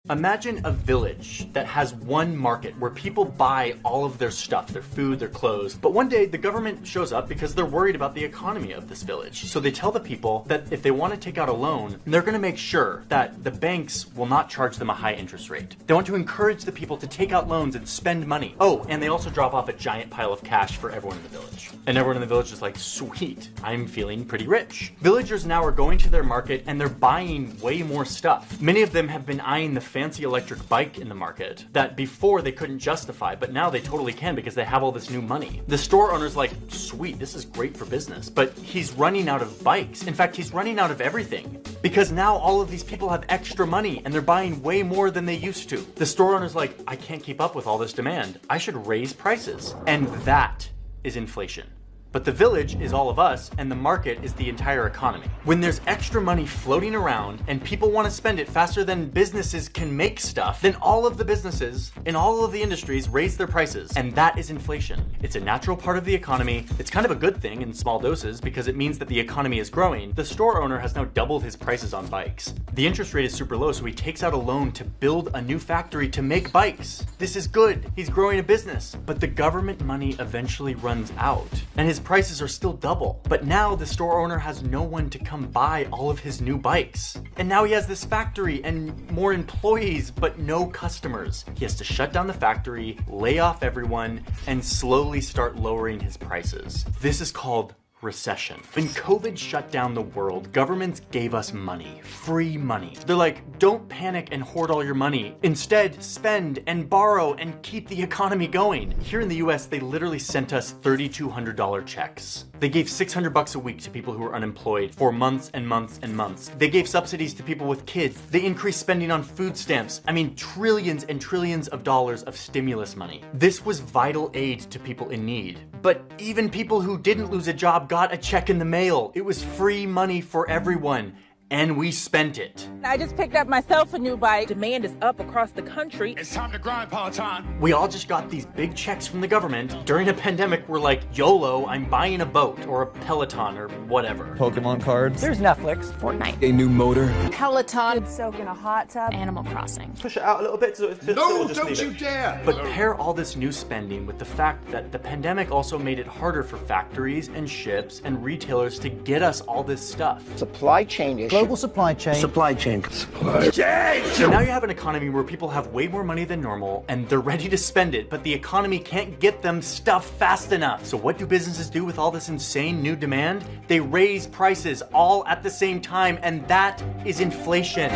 Imagine a village that has one market where people buy all of their stuff, their food, their clothes, but one day the government shows up because they're worried about the economy of this village. So they tell the people that if they want to take out a loan, they're going to make sure that the banks will not charge them a high interest rate. They want to encourage the people to take out loans and spend money. Oh, and they also drop off a giant pile of cash for everyone in the village. And everyone in the village is like, sweet, I'm feeling pretty rich. Villagers now are going to their market and they're buying way more stuff. Many of them have been eyeing the fancy electric bike in the market that before they couldn't justify, but now they totally can because they have all this new money. The store owner's like, sweet, this is great for business, but he's running out of bikes. In fact, he's running out of everything because now all of these people have extra money and they're buying way more than they used to. The store owner's like, I can't keep up with all this demand. I should raise prices. And that is inflation. But the village is all of us, and the market is the entire economy. When there's extra money floating around and people want to spend it faster than businesses can make stuff, then all of the businesses in all of the industries raise their prices, and that is inflation. It's a natural part of the economy. It's kind of a good thing in small doses because it means that the economy is growing. The store owner has now doubled his prices on bikes. The interest rate is super low, so he takes out a loan to build a new factory to make bikes. This is good. He's growing a business. But the government money eventually runs out, and his prices are still double. But now the store owner has no one to come buy all of his new bikes. And now he has this factory and more employees, but no customers. He has to shut down the factory, lay off everyone, and slowly start lowering his prices. This is called recession. When COVID shut down the world, governments gave us money, free money. They're like, don't panic and hoard all your money. Instead, spend and borrow and keep the economy going. Here in the US, they literally sent us $3,200 checks. They gave $600 a week to people who were unemployed for months and months and months. They gave subsidies to people with kids. They increased spending on food stamps. I mean, trillions and trillions of dollars of stimulus money. This was vital aid to people in need. But even people who didn't lose a job got a check in the mail. It was free money for everyone. And we spent it. I just picked up myself a new bike. Demand is up across the country. It's time to grind, Peloton. We all just got these big checks from the government. During a pandemic, we're like, YOLO, I'm buying a boat or a Peloton or whatever. Pokemon cards. There's Netflix. Fortnite. A new motor. Peloton. Soak in a hot tub. Animal Crossing. Push it out a little bit. So No, don't you dare! But pair all this new spending with the fact that the pandemic also made it harder for factories and ships and retailers to get us all this stuff. Supply chain issue. Global supply chain. Supply chain. So now you have an economy where people have way more money than normal and they're ready to spend it, but the economy can't get them stuff fast enough. So what do businesses do with all this insane new demand? They raise prices all at the same time, and that is inflation.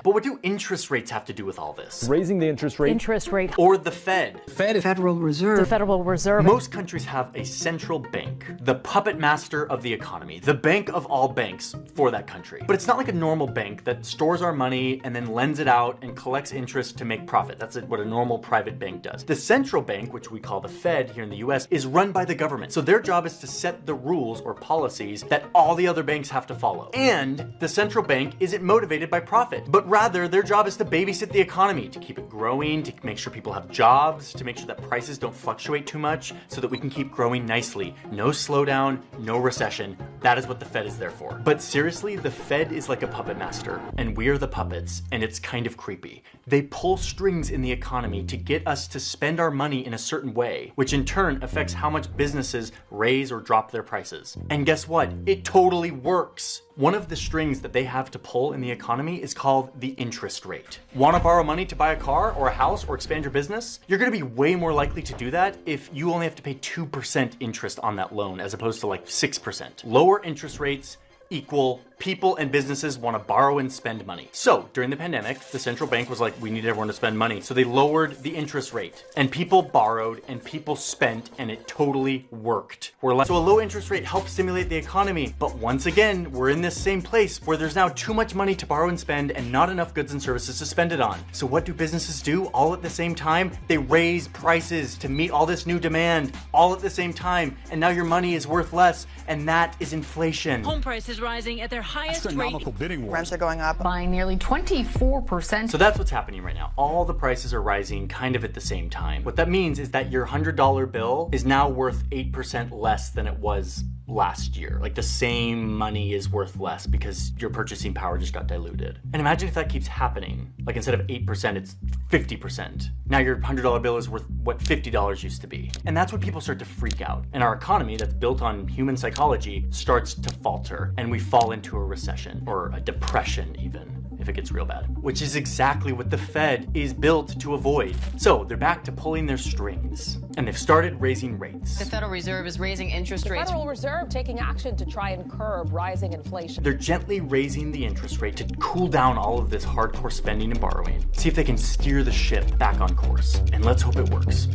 But what do interest rates have to do with all this? Raising the interest rate. Interest rate. Or the Fed? Federal Reserve. The Federal Reserve. Most countries have a central bank, the puppet master of the economy, the bank of all banks for that country. But it's not like a normal bank that stores our money and then lends it out and collects interest to make profit. That's what a normal private bank does. The central bank, which we call the Fed here in the US, is run by the government. So their job is to set the rules or policies that all the other banks have to follow. And the central bank isn't motivated by profit, but rather their job is to babysit the economy, to keep it growing, to make sure people have jobs, to make sure that prices don't fluctuate too much so that we can keep growing nicely. No slowdown, no recession. That is what the Fed is there for. But seriously, the Fed is like a puppet master, and we're the puppets, and it's kind of creepy. They pull strings in the economy to get us to spend our money in a certain way, which in turn affects how much businesses raise or drop their prices. And guess what? It totally works. One of the strings that they have to pull in the economy is called the interest rate. Want to borrow money to buy a car or a house or expand your business? You're going to be way more likely to do that if you only have to pay 2% interest on that loan as opposed to like 6%. Lower interest rates equal people and businesses want to borrow and spend money. So during the pandemic, the central bank was like, we need everyone to spend money. So they lowered the interest rate and people borrowed and people spent, and it totally worked. So a low interest rate helps stimulate the economy. But once again, we're in this same place where there's now too much money to borrow and spend and not enough goods and services to spend it on. So what do businesses do all at the same time? They raise prices to meet all this new demand all at the same time. And now your money is worth less, and that is inflation. Home prices rising at their highest Astronomical bidding wars. Rents are going up. By nearly 24%. So that's what's happening right now. All the prices are rising kind of at the same time. What that means is that your $100 bill is now worth 8% less than it was last year. Like the same money is worth less because your purchasing power just got diluted. And imagine if that keeps happening. Like instead of 8%, it's 50%. Now your $100 bill is worth what $50 used to be. And that's when people start to freak out. And our economy that's built on human psychology starts to falter, and we fall into a recession or a depression even, if it gets real bad, which is exactly what the Fed is built to avoid. So they're back to pulling their strings, and they've started raising rates. The Federal Reserve is raising interest rates. The Federal Reserve taking action to try and curb rising inflation. They're gently raising the interest rate to cool down all of this hardcore spending and borrowing. See if they can steer the ship back on course, and let's hope it works.